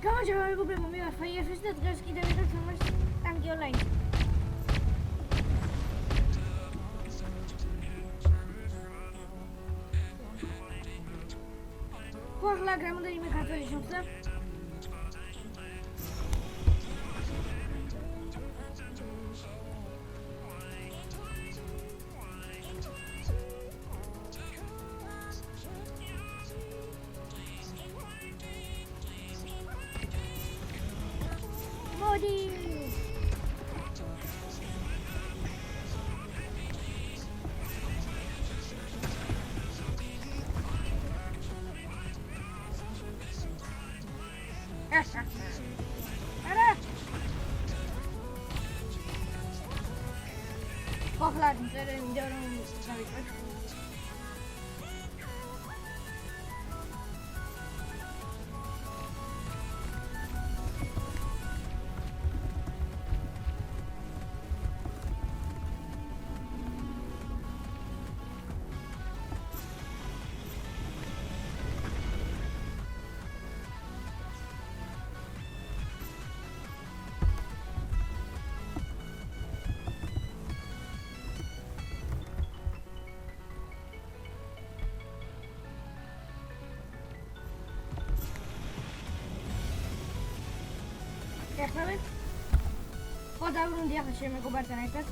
გამარჯობა მეგობრებო, მე ვარ Fire-Fist და დღეს კიდევ ერთ თამაშს ტანკი ონლაინ. Qorla გრამოდენიმე ქართველი შევხდა. Pohlar, diyorum. Efendim? O da bunu diye kaçırma kubartan etmez.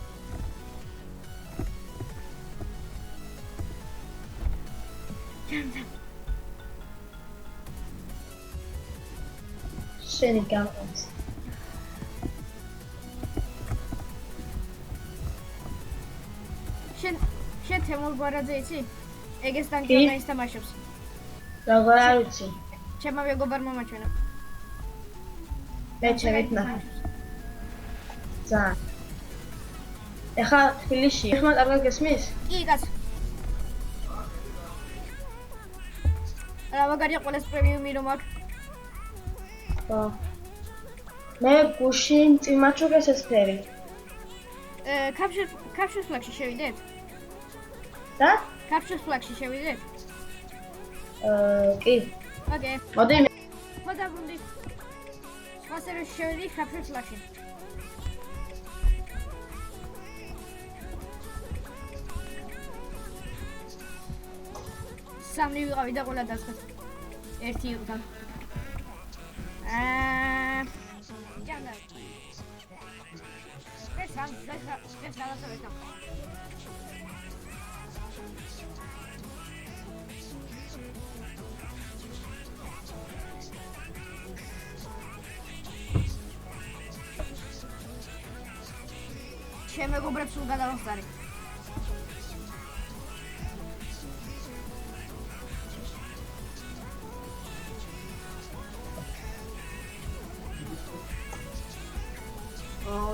Canım. Seni gelmez. Შენ თემურ გვარაძე იცი? ეგეს ტანკი თამაშობს. როგორ არ ვიცი? ჩემმა მეგობარმა მაჩვენა. მე ჩემით ნახე. ზა. ეხლა თბილისში, ეხლა კარგად გესმის? კი, კაც. რა მაგარია ყველას პრემიუმი რომ აქვს? ხო. მე გუშინ წიმაჩუქ ეს სფერი. Capture Flag-ში შევიდეთ? და? Capture Flag-ში შევიდეთ? კი. ოკეი. მოდი. მოდაბრუნდი. Მასერე შევიდი Capture Flag-ში. სამი ვიყავი და ყველა დასხეს. ერთი უკან. ჯანდა. ეს რაღაცა. შემეგობრებს სულ გადავახსარი.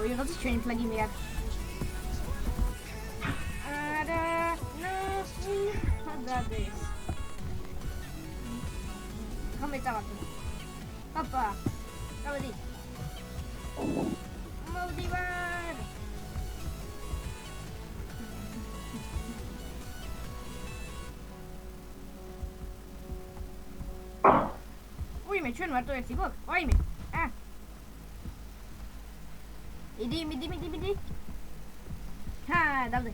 ვიღაცა ჩვენი ფლაგი მიაქვს. Hades. Come stavate? Papà. Come di? Maldivar. Uime, ჩვენ მარტო ერთი გვაქვს? ვაიმე. მიდი. დავდე.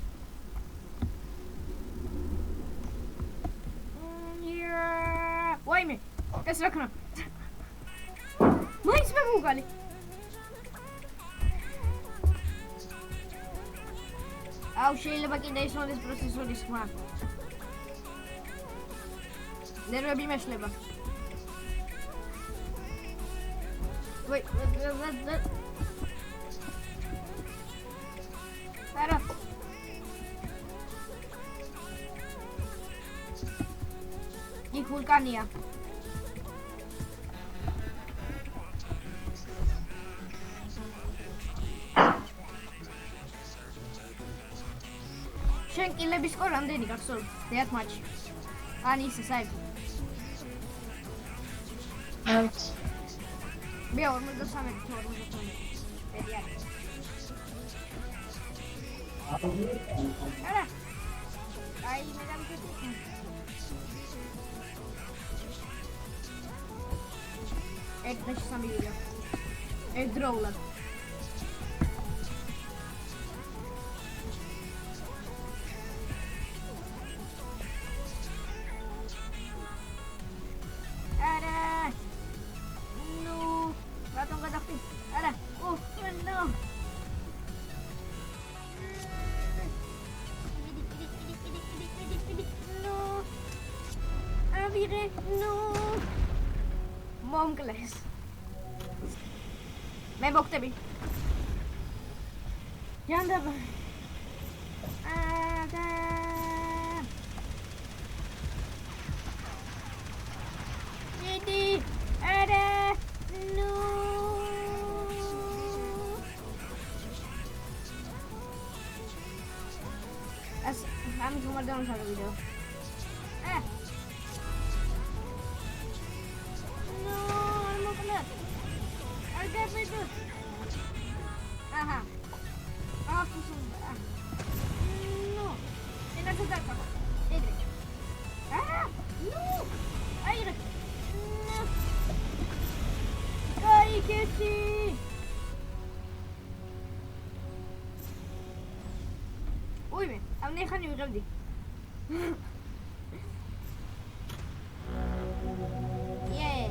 ვაიმე, ეს რა ქნა? მაინც მე მოგალი. აუ შეიძლება კიდე ისოდეს პროცესორის ხმა. ნერვები მეშლება. ვაი, არა. იქ ვულკანია. შენ კილების სკორ რამდენი გახსოვს? დეათ მატჩი. ან ისე საერთოდ. არც. მე 43. პედია. არა. აი მე დამჭირდა. ერთ-ერთი 3 ვიდეო. ერთდროულად. არა. ნუ, რატომ გადახდი? არა. ნო. ნო. ავიღე, ნო. მომკლეს. მე მოგტები. ჯანდაბა. და დიდი არა ნუ I'm going to do a video. No, I'm not gonna. I got my book. Aha. No. And that's a dark one. Ah, no. No. Ay, que sí. Uy, me. I'm not going to do Yay.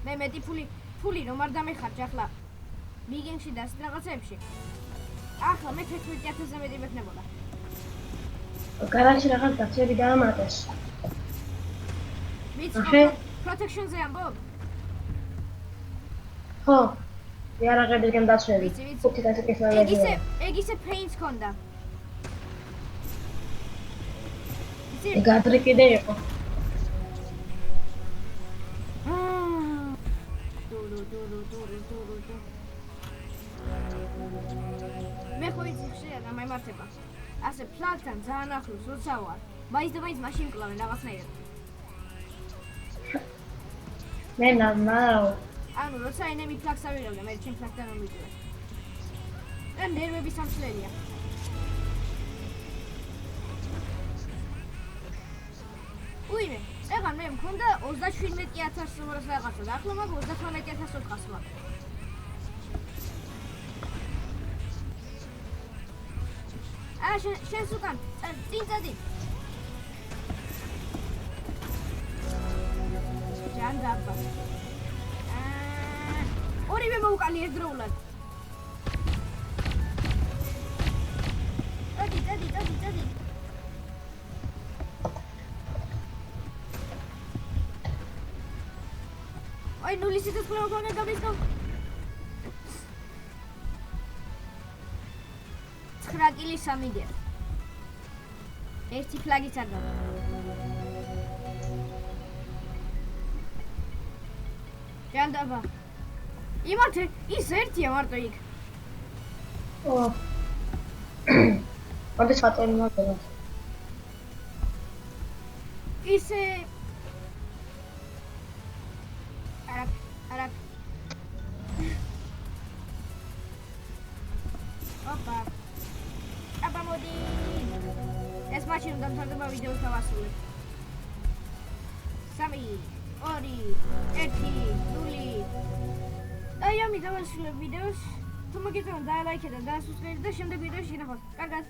მე მეტი ფული რომ არ დამეხარჯ ახლა მიგენში და ასეთ რაღაცებში ახლა მე 11000-ზე მეტი მექნებოდა გარაჟში რაღაც დაცვები დაამატეს ვიცი protection-ზე ამბობ ხო იარაღებისგან დაცვები ვიცი 5000 კესალები ეგ ისე paint ქონდა გადრე კიდე იყო მე ხო იცი ხშირად ამაიმართება ასე ფლაგთან ძალიან ახლოს როცა ვარ მაინც და მაინც მაშინ მკლავენ რაღაცნაირად მე ნორმალ ანუ როცა ენემი ფლაგს ავიღებდა მე ჩემ ფლაგთან რომ მიდივარ და ნერვები სამშლელია უიმე ეგან მე მქონდა 37000 რაღაცა და ახლა მაგ 38400 მაქვს შენს უკან წინ წადი ჯანდაბა ორივე მოუკალი ერთდროულად წადი ой ну лисица справа кога габиско 9 კილი 3 დია ერთი ფლაგიც არ გაქვს ჯანდაბა იმართე ის ერთია მარტო იქ ო ოდი საწელი მოდება ისე არაკ ოპა აბა მოდი ეს მაშინ უნდა მთავრდება ვიდეოს დავასრულებ 3 2 1 0 აი ამი დავასრულებ ვიდეოს თუ მოგეწონა დაალაიქეთ და დაასუსტეთ და შემდეგ ვიდეოში ნახავთ კარგად